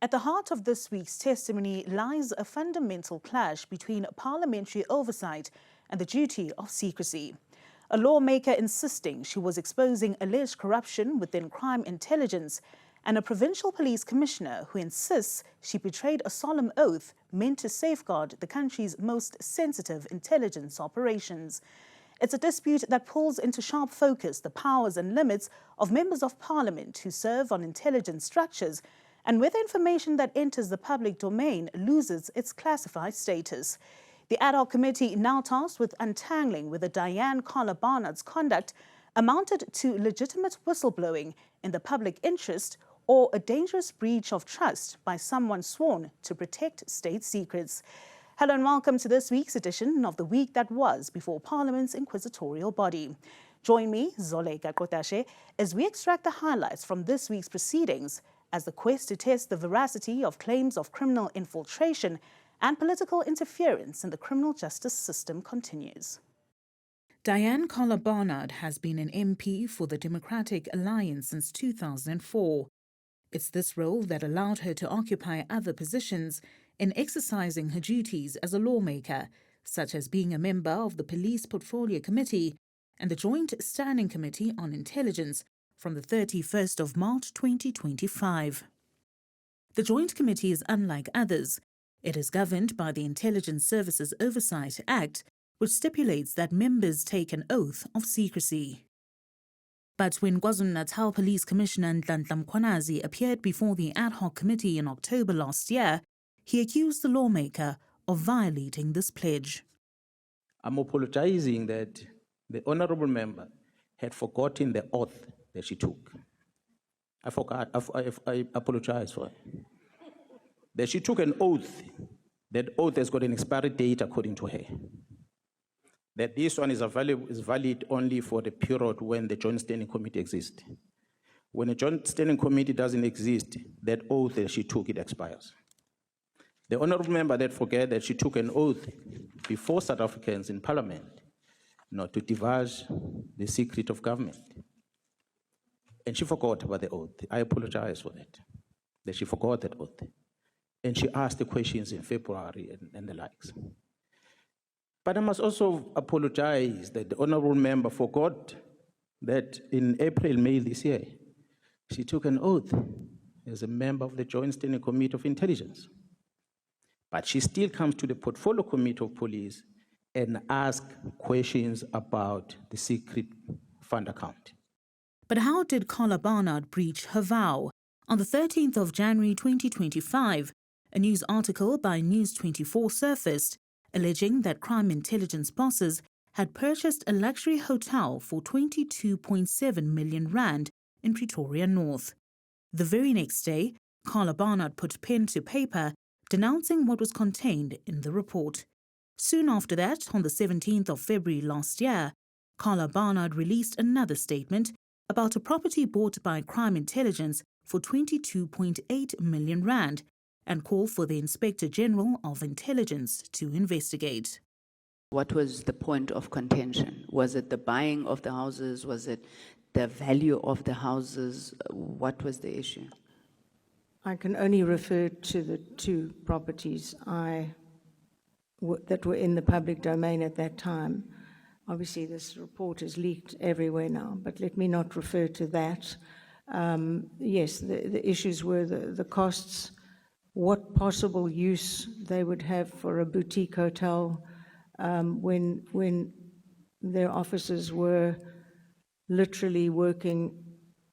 At the heart of this week's testimony lies a fundamental clash between parliamentary oversight and the duty of secrecy. A lawmaker insisting she was exposing alleged corruption within crime intelligence, and a provincial police commissioner who insists she betrayed a solemn oath meant to safeguard the country's most sensitive intelligence operations. It's a dispute that pulls into sharp focus the powers and limits of members of parliament who serve on intelligence structures, and whether information that enters the public domain loses its classified status. The Ad Hoc Committee, now tasked with untangling whether Dianne Kohler Barnard's conduct amounted to legitimate whistleblowing in the public interest or a dangerous breach of trust by someone sworn to protect state secrets. Hello and welcome to this week's edition of the week that was before Parliament's inquisitorial body. Join me, Zoleka, Qodashe, as we extract the highlights from this week's proceedings as the quest to test the veracity of claims of criminal infiltration and political interference in the criminal justice system continues. Dianne Kohler Barnard has been an MP for the Democratic Alliance since 2004. It's this role that allowed her to occupy other positions in exercising her duties as a lawmaker, such as being a member of the Police Portfolio Committee and the Joint Standing Committee on Intelligence from the 31st of March 2025. The Joint Committee is unlike others. It is governed by the Intelligence Services Oversight Act, which stipulates that members take an oath of secrecy. But when KwaZulu-Natal Police Commissioner Nhlanhla Mkhwanazi appeared before the Ad Hoc Committee in October last year, he accused the lawmaker of violating this pledge. I'm apologizing that the honourable member had forgotten the oath that she took. I forgot. I apologize for it. That she took an oath. That oath has got an expiry date according to her. That this one is valid only for the period when the Joint Standing Committee exists. When a Joint Standing Committee doesn't exist, that oath that she took, it expires. The honourable member that forget that she took an oath before South Africans in Parliament not to divulge the secret of government. And she forgot about the oath. I apologize for that she forgot that oath. And she asked the questions in February and the likes. But I must also apologize that the honourable member forgot that in April, May this year, she took an oath as a member of the Joint Standing Committee of Intelligence. But she still comes to the Portfolio Committee of Police and asks questions about the secret fund account. But how did Kohler Barnard breach her vow? On the 13th of January 2025, a news article by News24 surfaced, alleging that crime intelligence bosses had purchased a luxury hotel for 22.7 million rand in Pretoria North. The very next day, Kohler Barnard put pen to paper, denouncing what was contained in the report. Soon after that, on the 17th of February last year, Kohler Barnard released another statement about a property bought by crime intelligence for 22.8 million rand, and call for the Inspector General of Intelligence to investigate. What was the point of contention? Was it the buying of the houses? Was it the value of the houses? What was the issue? I can only refer to the two properties that were in the public domain at that time. Obviously, this report is leaked everywhere now, but let me not refer to that. Yes, the issues were the costs, what possible use they would have for a boutique hotel when their officers were literally working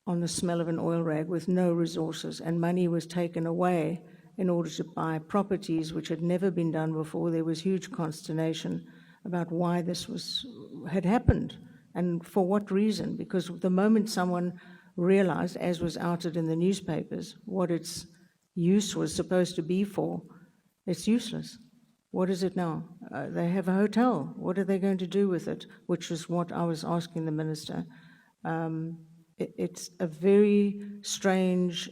on the smell of an oil rag with no resources, and money was taken away in order to buy properties which had never been done before. There was huge consternation about why this had happened and for what reason, because the moment someone realized, as was outed in the newspapers, what its use was supposed to be for, it's useless. What is it now? They have a hotel. What are they going to do with it? Which is what I was asking the minister. It's a very strange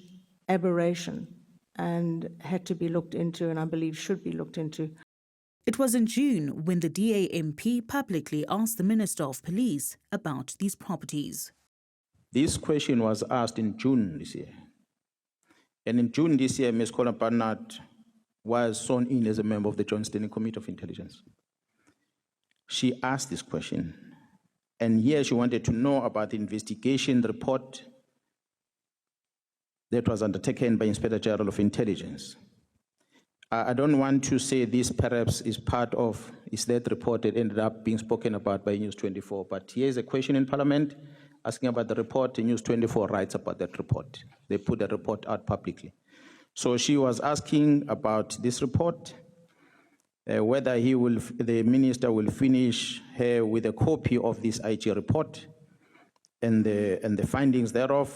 aberration and had to be looked into, and I believe should be looked into. It was in June when the DAMP publicly asked the Minister of Police about these properties. This question was asked in June this year. And in June this year, Ms. Kohler Barnard was sworn in as a member of the Joint Standing Committee of Intelligence. She asked this question, and here she wanted to know about the investigation report that was undertaken by Inspector General of Intelligence. I don't want to say this perhaps is that report that ended up being spoken about by News 24, but here's a question in Parliament asking about the report, and News 24 writes about that report. They put the report out publicly. So she was asking about this report, whether the minister will furnish her with a copy of this IG report and the findings thereof,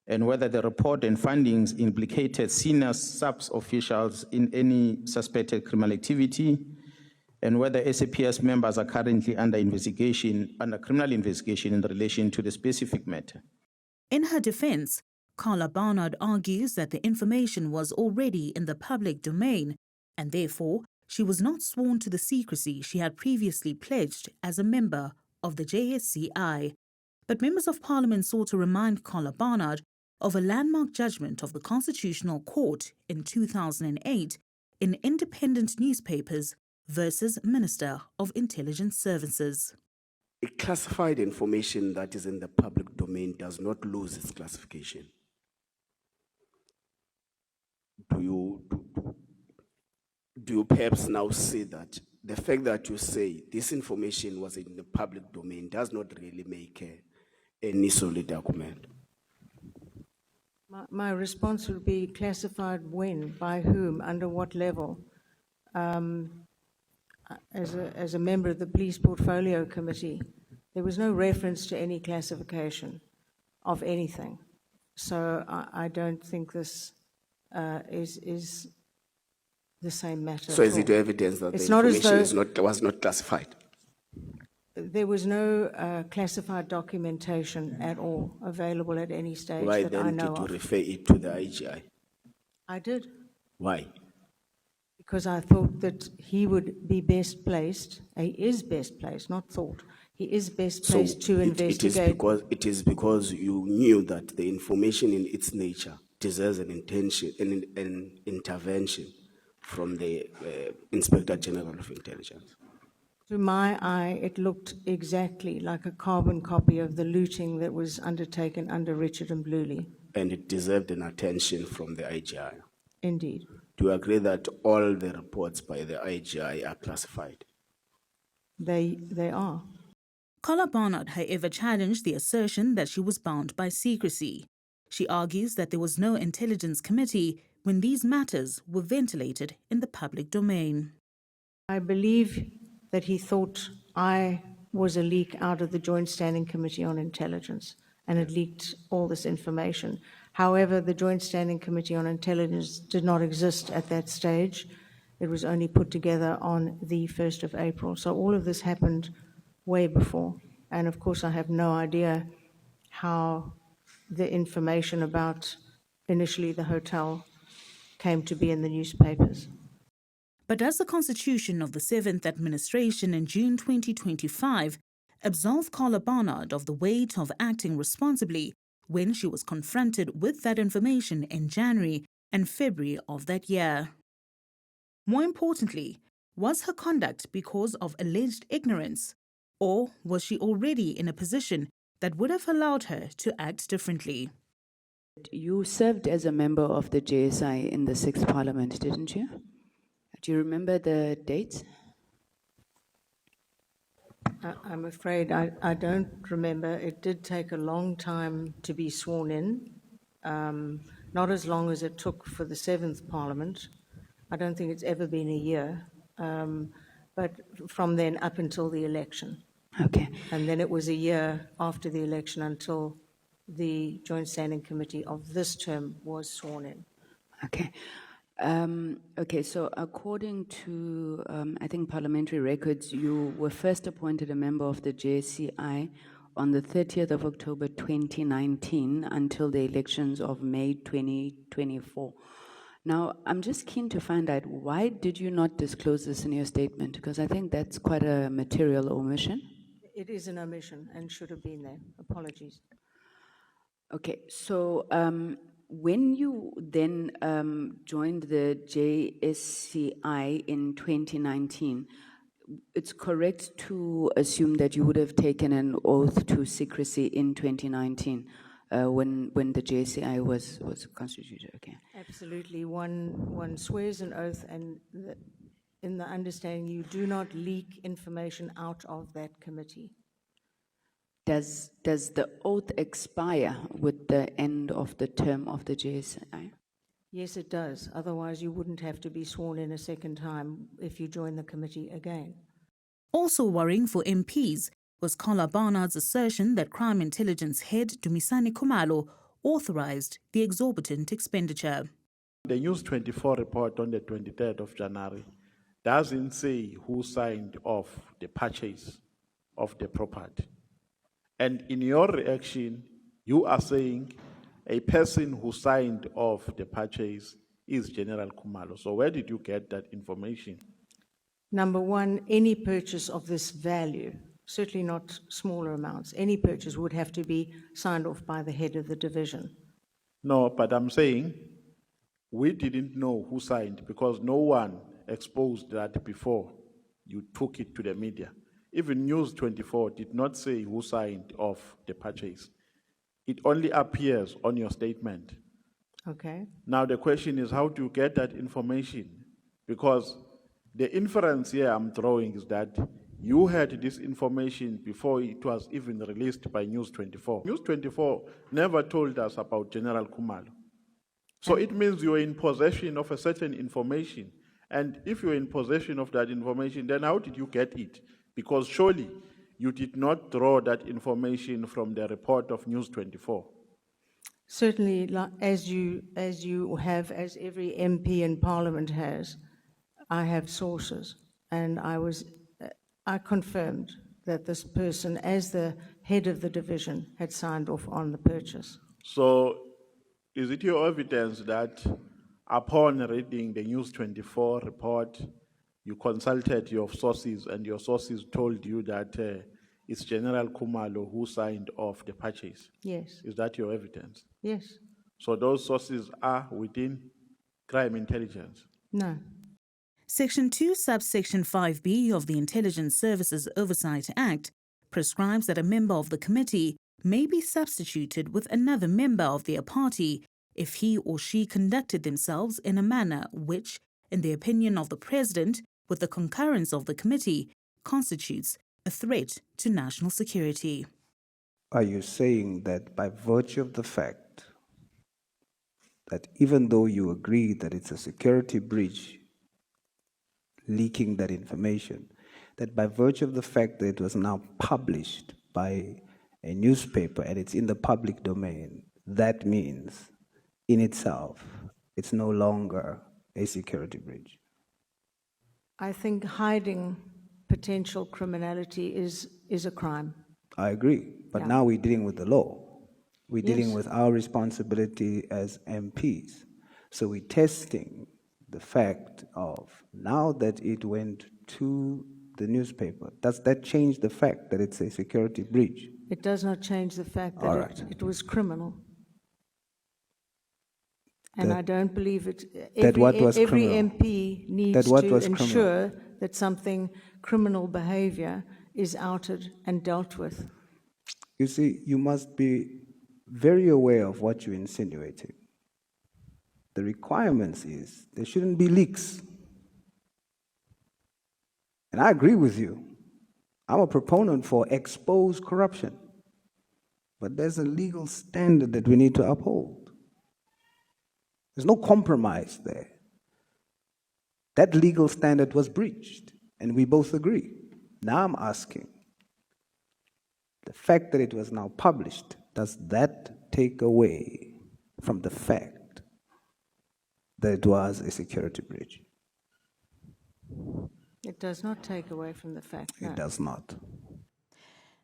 and whether the report and findings implicated senior SAPS officials in any suspected criminal activity, and whether SAPS members are currently under criminal investigation in relation to the specific matter. In her defense, Kohler Barnard argues that the information was already in the public domain, and therefore she was not sworn to the secrecy she had previously pledged as a member of the JSCI. But members of Parliament sought to remind Kohler Barnard of a landmark judgment of the Constitutional Court in 2008 in Independent Newspapers versus Minister of Intelligence Services. A classified information that is in the public domain does not lose its classification. Do you perhaps now see that the fact that you say this information was in the public domain does not really make any solid document? My response would be classified when, by whom, under what level. As a member of the Police Portfolio Committee, there was no reference to any classification of anything. So I don't think this is the same matter. So is it evidence that It's the not as information though- was not classified? There was no classified documentation at all available at any stage Why that I then know did you of. refer it to the IGI? I did, Why? because I thought that he would be best placed, he is best placed, not thought, he is best placed to investigate. It is because you knew that the information in its nature deserves an intervention from the Inspector General of Intelligence. To my eye, it looked exactly like a carbon copy of the looting that was undertaken under Richard and Bluely. And it deserved an attention from the IGI. Indeed. Do you agree that all the reports by the IGI are classified? They are. Kohler Barnard, however, challenged the assertion that she was bound by secrecy. She argues that there was no intelligence committee when these matters were ventilated in the public domain. I believe that he thought I was a leak out of the Joint Standing Committee on Intelligence and had leaked all this information. However, the Joint Standing Committee on Intelligence did not exist at that stage. It was only put together on the 1st of April. So all of this happened way before. And of course, I have no idea how the information about initially the hotel came to be in the newspapers. But does the Constitution of the 7th Administration in June 2025 absolve Kohler Barnard of the weight of acting responsibly when she was confronted with that information in January and February of that year? More importantly, was her conduct because of alleged ignorance, or was she already in a position that would have allowed her to act differently? You served as a member of the JSI in the 6th Parliament, didn't you? Do you remember the dates? I'm afraid I don't remember. It did take a long time to be sworn in, not as long as it took for the 7th Parliament. I don't think it's ever been a year, but from then up until the election. Okay. And then it was a year after the election until the Joint Standing Committee of this term was sworn in. Okay. Okay, so according to, I think, parliamentary records, you were first appointed a member of the JSCI on the 30th of October 2019 until the elections of May 2024. Now, I'm just keen to find out, why did you not disclose this in your statement? Because I think that's quite a material omission. It is an omission and should have been there. Apologies. Okay, so When you then joined the JSCI in 2019, it's correct to assume that you would have taken an oath to secrecy in 2019 when the JSCI was constituted. Okay. Absolutely. One swears an oath, and in the understanding you do not leak information out of that committee. Does the oath expire with the end of the term of the JSCI? Yes, it does. Otherwise, you wouldn't have to be sworn in a second time if you join the committee again. Also worrying for MPs was Kohler Barnard's assertion that Crime Intelligence head Dumisani Khumalo authorized the exorbitant expenditure. The News 24 report on the 23rd of January doesn't say who signed off the purchase of the property. And in your reaction, you are saying a person who signed off the purchase is General Khumalo. So where did you get that information? Number one, any purchase of this value, certainly not smaller amounts, any purchase would have to be signed off by the head of the division. No, but I'm saying we didn't know who signed because no one exposed that before you took it to the media. Even News 24 did not say who signed off the purchase. It only appears on your statement. Okay. Now the question is, how do you get that information? Because the inference here I'm drawing is that you had this information before it was even released by News 24. News 24 never told us about General Khumalo. So it means you were in possession of a certain information. And if you're in possession of that information, then how did you get it? Because surely you did not draw that information from the report of News 24. Certainly, as you have, as every MP in Parliament has, I have sources, and I confirmed that this person, as the head of the division, had signed off on the purchase. So is it your evidence that upon reading the News 24 report, you consulted your sources and your sources told you that it's General Khumalo who signed off the purchase? Yes. Is that your evidence? Yes. So those sources are within crime intelligence? No. Section 2, subsection 5B of the Intelligence Services Oversight Act prescribes that a member of the committee may be substituted with another member of their party if he or she conducted themselves in a manner which, in the opinion of the President, with the concurrence of the committee, constitutes a threat to national security. Are you saying that by virtue of the fact that even though you agree that it's a security breach, leaking that information, that by virtue of the fact that it was now published by a newspaper and it's in the public domain, that means in itself it's no longer a security breach? I think hiding potential criminality is a crime. I agree, but Yeah. now we're dealing with the law. We're dealing Yes. with our responsibility as MPs. So we're testing the fact of, now that it went to the newspaper, does that change the fact that it's a security breach? It does not change the fact All that right. it was criminal. And That- I don't believe it. that what was every criminal? MP needs That what to was criminal? ensure that something criminal behavior is outed and dealt with. You see, you must be very aware of what you're insinuating. The requirements is there shouldn't be leaks. And I agree with you. I'm a proponent for expose corruption. But there's a legal standard that we need to uphold. There's no compromise there. That legal standard was breached, and we both agree. Now I'm asking, the fact that it was now published, does that take away from the fact that it was a security breach? It does not take away from the fact It that. does not.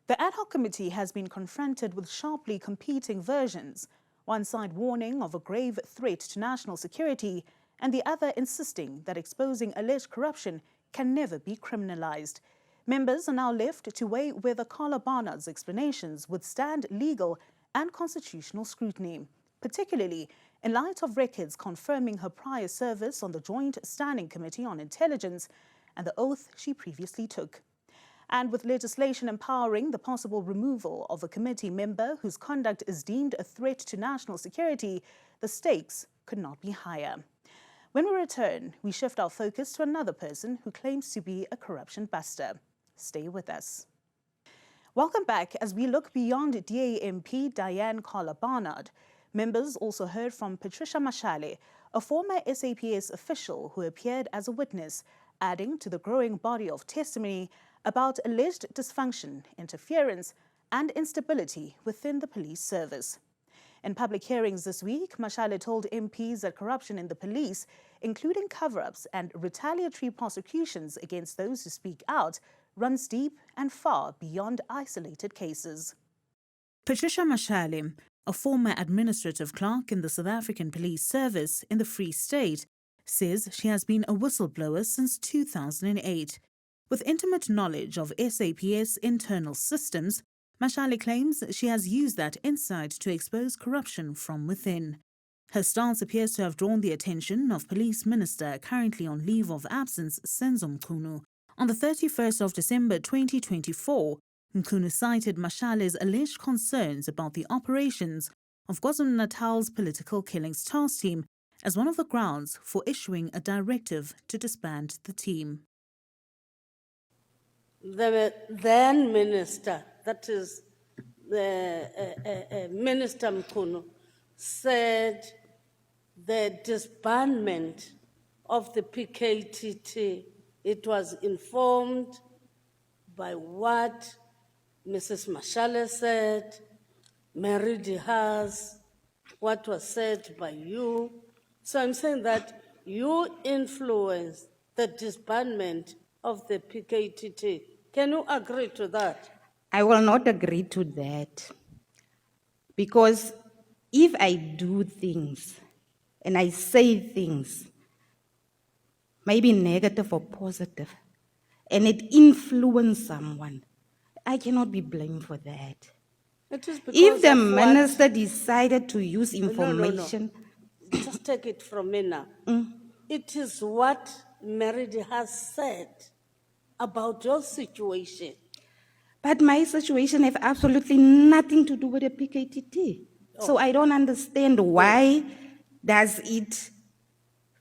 The Ad Hoc Committee has been confronted with sharply competing versions, one side warning of a grave threat to national security and the other insisting that exposing alleged corruption can never be criminalized. Members are now left to weigh whether Kohler Barnard's explanations withstand legal and constitutional scrutiny. particularly in light of records confirming her prior service on the Joint Standing Committee on Intelligence and the oath she previously took. And with legislation empowering the possible removal of a committee member whose conduct is deemed a threat to national security, the stakes could not be higher. When we return, we shift our focus to another person who claims to be a corruption buster. Stay with us. Welcome back as we look beyond DAMP Dianne Kohler Barnard. Members also heard from Patricia Mashale, a former SAPS official who appeared as a witness, adding to the growing body of testimony about alleged dysfunction, interference, and instability within the police service. In public hearings this week, Mashale told MPs that corruption in the police, including cover-ups and retaliatory prosecutions against those who speak out, runs deep and far beyond isolated cases. Patricia Mashale, a former administrative clerk in the South African Police Service in the Free State, says she has been a whistleblower since 2008. With intimate knowledge of SAPS internal systems, Mashale claims she has used that insight to expose corruption from within. Her stance appears to have drawn the attention of Police Minister currently on leave of absence, Senzo Mkhwanazi. On the 31st of December 2024, Mkhwanazi cited Mashale's alleged concerns about the operations of KwaZulu-Natal's political killings task team as one of the grounds for issuing a directive to disband the team. The then minister, that is the Minister Mkhwanazi, said the disbandment of the PKTT, it was informed by what Mrs. Mashale said, Mary Dehas, what was said by you. So I'm saying that you influenced the disbandment of the PKTT. Can you agree to that? I will not agree to that. Because if I do things and I say things, maybe negative or positive, and it influences someone, I cannot be blamed for that. It is because If the of what- minister decided to use information, Just take it from me now. It is what Meridi has said about your situation. but my situation have absolutely nothing to do with the PKTT. So I don't understand why does it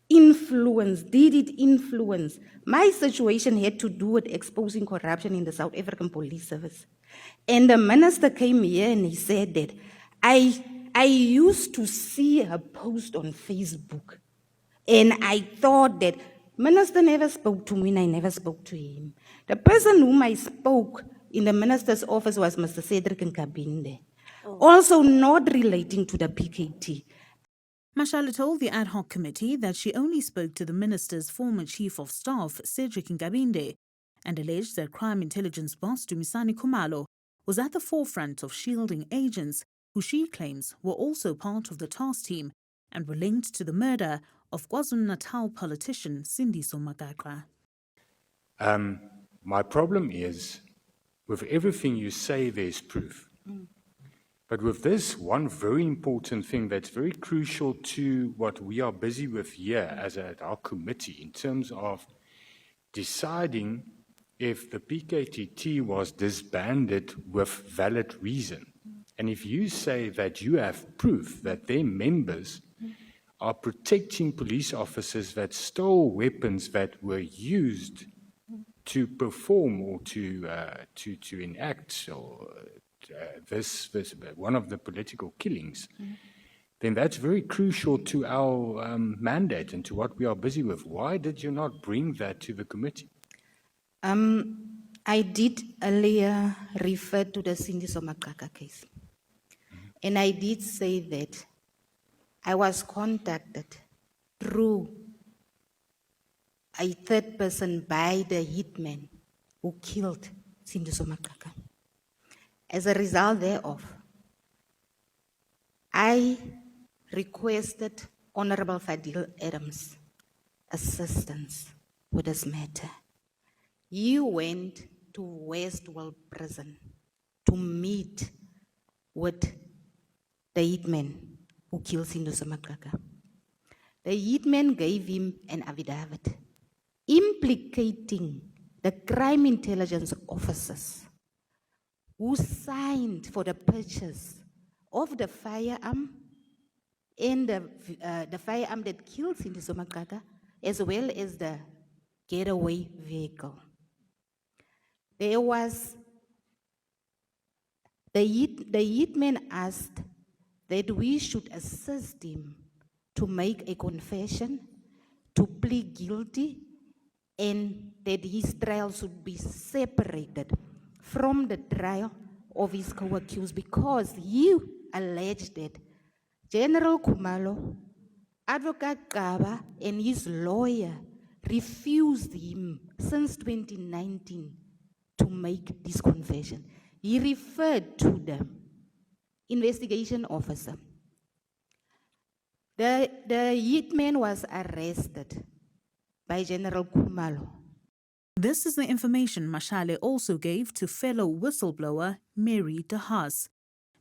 influence, did it influence? My situation had to do with exposing corruption in the South African Police Service. And the minister came here and he said that I used to see a post on Facebook and I thought that minister never spoke to me and I never spoke to him. The person whom I spoke in the minister's office was Mr. Cedric Nkabinde, also not relating to the PKT. Mashale told the Ad Hoc Committee that she only spoke to the minister's former chief of staff, Cedric Nkabinde, and alleged that crime intelligence boss Dumisani Khumalo was at the forefront of shielding agents who she claims were also part of the task team and were linked to the murder of KwaZulu-Natal politician Sindiso Magagwa. My problem is, with everything you say, there's proof. But with this one very important thing that's very crucial to what we are busy with here as an Ad Hoc Committee in terms of deciding if the PKTT was disbanded with valid reason. And if you say that you have proof that their members are protecting police officers that stole weapons that were used to perform or to enact or this one of the political killings, then that's very crucial to our mandate and to what we are busy with. Why did you not bring that to the committee? I did earlier refer to the Sindiso Magagwa case. And I did say that I was contacted through a third person by the hitman who killed Sindiso Magagwa. As a result thereof, I requested Honorable Fadil Adams' assistance with this matter. You went to Westwell Prison to meet with the hitman who killed Sindoso Maqaka. The hitman gave him an affidavit implicating the crime intelligence officers who signed for the purchase of the firearm and the firearm that killed Sindoso Maqaka, as well as the getaway vehicle. There was, the hitman asked that we should assist him to make a confession, to plead guilty, and that his trial should be separated from the trial of his co-accused, because he alleged that General Khumalo, Advocate Kaba, and his lawyer refused him since 2019 to make this confession. He referred to the investigation officer. The hitman was arrested by General Khumalo. This is the information Mashale also gave to fellow whistleblower Mary de Haas.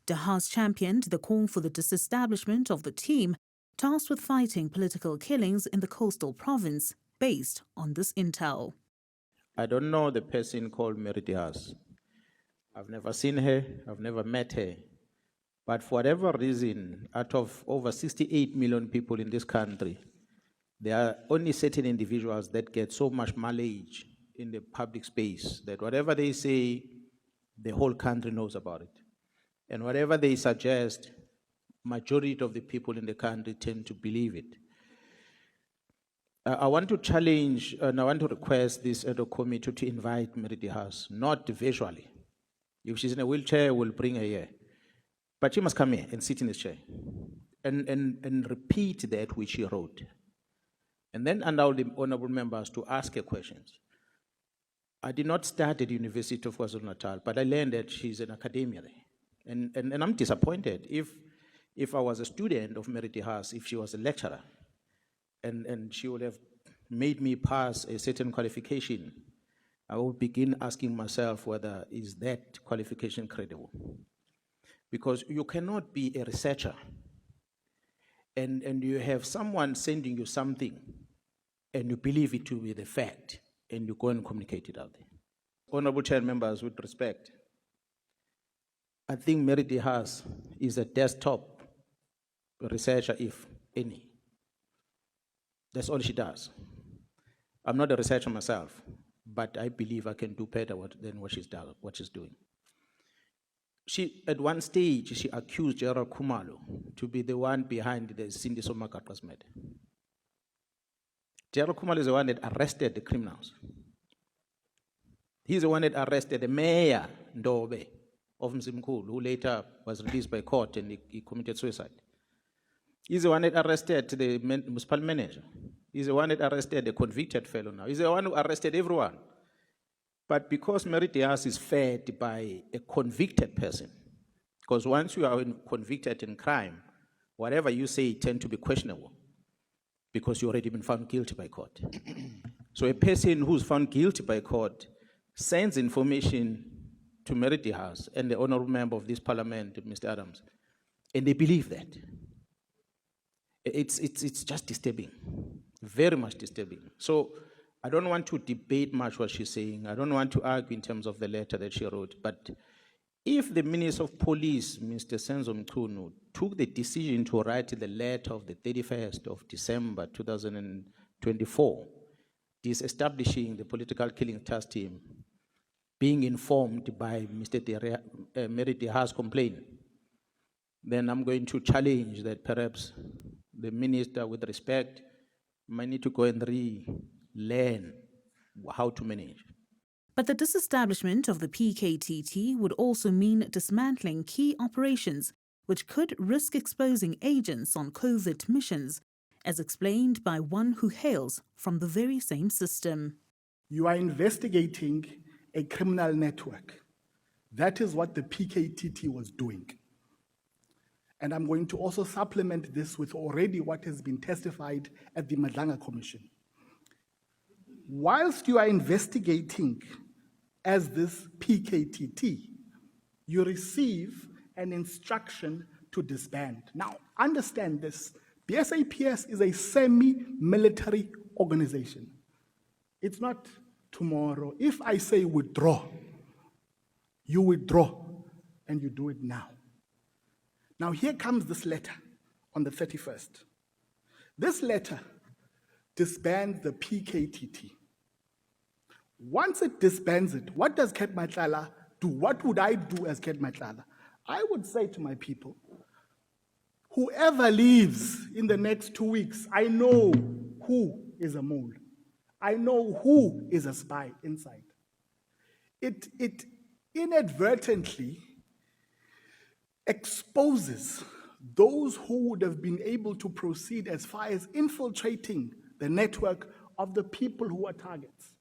De Haas championed the call for the disestablishment of the team tasked with fighting political killings in the coastal province based on this intel. I don't know the person called Mary de Haas. I've never seen her, I've never met her. But for whatever reason, out of over 68 million people in this country, there are only certain individuals that get so much mileage in the public space that whatever they say, the whole country knows about it. And whatever they suggest, majority of the people in the country tend to believe it. I want to challenge and I want to request this Ad Hoc Committee to invite Mary de Haas, not visually. If she's in a wheelchair, we'll bring her here. But she must come here and sit in this chair and repeat that which she wrote. And then allow the honorable members to ask her questions. I did not start at the University of KwaZulu-Natal, but I learned that she's an academia there. And I'm disappointed if I was a student of Mary de Haas, if she was a lecturer, and she would have made me pass a certain qualification, I would begin asking myself whether is that qualification credible. Because you cannot be a researcher and you have someone sending you something and you believe it to be the fact and you go and communicate it out there. Honorable chair members, with respect, I think Mary de Haas is a desktop researcher, if any. That's all she does. I'm not a researcher myself, but I believe I can do better than what she's doing. She, at one stage, she accused General Khumalo to be the one behind the Sindoso Maqaka's murder. General Khumalo is the one that arrested the criminals. He's the one that arrested the mayor, Ndobe, of Mzimkhulu, who later was released by court and he committed suicide. He's the one that arrested the municipal manager. He's the one that arrested the convicted fellow now. He's the one who arrested everyone. But because Mary de Haas is fed by a convicted person, because once you are convicted in crime, whatever you say tend to be questionable because you've already been found guilty by court. So a person who's found guilty by court sends information to Mary de Haas and the honorable member of this parliament, Mr. Adams, and they believe that. It's just disturbing, very much disturbing. So I don't want to debate much what she's saying. I don't want to argue in terms of the letter that she wrote. But if the Minister of Police, Mr. Senzo Mchunu, took the decision to write the letter of the 31st of December 2024, disestablishing the political killing task team, being informed by Mr. Mary de Haas' complaint, then I'm going to challenge that perhaps the minister, with respect, might need to go and learn how to manage. But the disestablishment of the PKTT would also mean dismantling key operations, which could risk exposing agents on covert missions, as explained by one who hails from the very same system. You are investigating a criminal network. That is what the PKTT was doing. And I'm going to also supplement this with already what has been testified at the Nhlanhla Commission. Whilst you are investigating as this PKTT, you receive an instruction to disband. Now, understand this. The SAPS is a semi-military organization. It's not tomorrow. If I say withdraw, you withdraw, and you do it now. Now, here comes this letter on the 31st. This letter disbands the PKTT. Once it disbands it, what does Ket Nhlanhla do? What would I do as Ket Nhlanhla? I would say to my people, whoever leaves in the next 2 weeks, I know who is a mole. I know who is a spy inside. It inadvertently exposes those who would have been able to proceed as far as infiltrating the network of the people who are targets.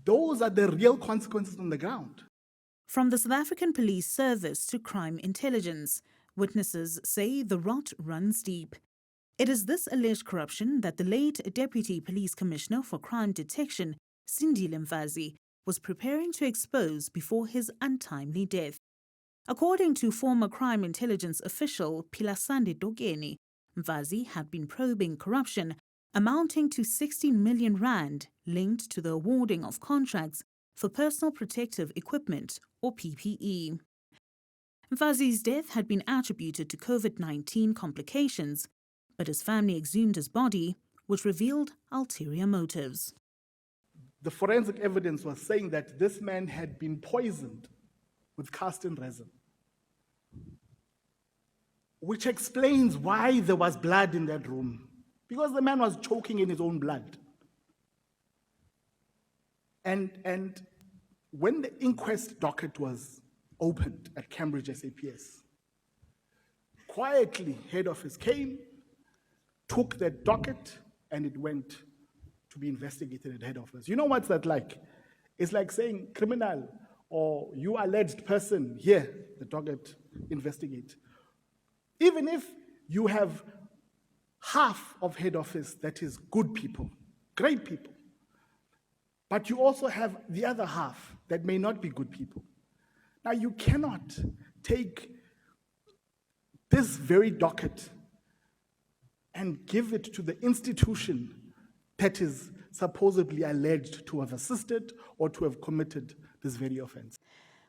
Those are the real consequences on the ground. From the South African Police Service to crime intelligence, witnesses say the rot runs deep. It is this alleged corruption that the late Deputy Police Commissioner for Crime Detection, Nhlanhla Mkhwanazi, was preparing to expose before his untimely death. According to former crime intelligence official Philasande Dogeni, Mkhwanazi had been probing corruption amounting to 16 million rand linked to the awarding of contracts for personal protective equipment or PPE. Mkhwanazi's death had been attributed to COVID-19 complications, but his family exhumed his body, which revealed ulterior motives. The forensic evidence was saying that this man had been poisoned with castor resin, which explains why there was blood in that room, because the man was choking in his own blood. And when the inquest docket was opened at Cambridge SAPS, quietly, head office came, took that docket, and it went to be investigated at head office. You know what's that like? It's like saying criminal or you alleged person, here, the docket, investigate. Even if you have half of head office that is good people, great people, but you also have the other half that may not be good people. Now, you cannot take this very docket and give it to the institution that is supposedly alleged to have assisted or to have committed this very offense.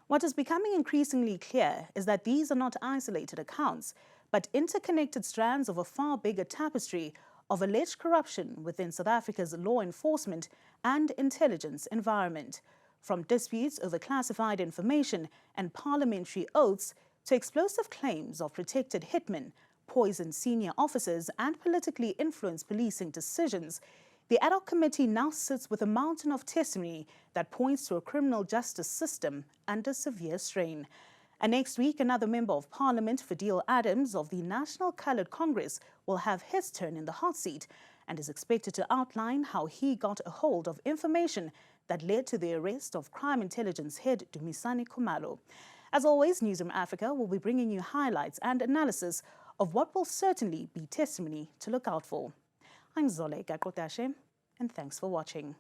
What is becoming increasingly clear is that these are not isolated accounts, but interconnected strands of a far bigger tapestry of alleged corruption within South Africa's law enforcement and intelligence environment, from disputes over classified information and parliamentary oaths to explosive claims of protected hitmen, poisoned senior officers, and politically influenced policing decisions. The Ad Hoc Committee now sits with a mountain of testimony that points to a criminal justice system under severe strain. And next week, another Member of Parliament, Fadil Adams of the National Coloured Congress, will have his turn in the hot seat and is expected to outline how he got a hold of information that led to the arrest of crime intelligence head Dumisani Khumalo. As always, Newzroom Afrika will be bringing you highlights and analysis of what will certainly be testimony to look out for. I'm Zoleka, Qodashe, and thanks for watching.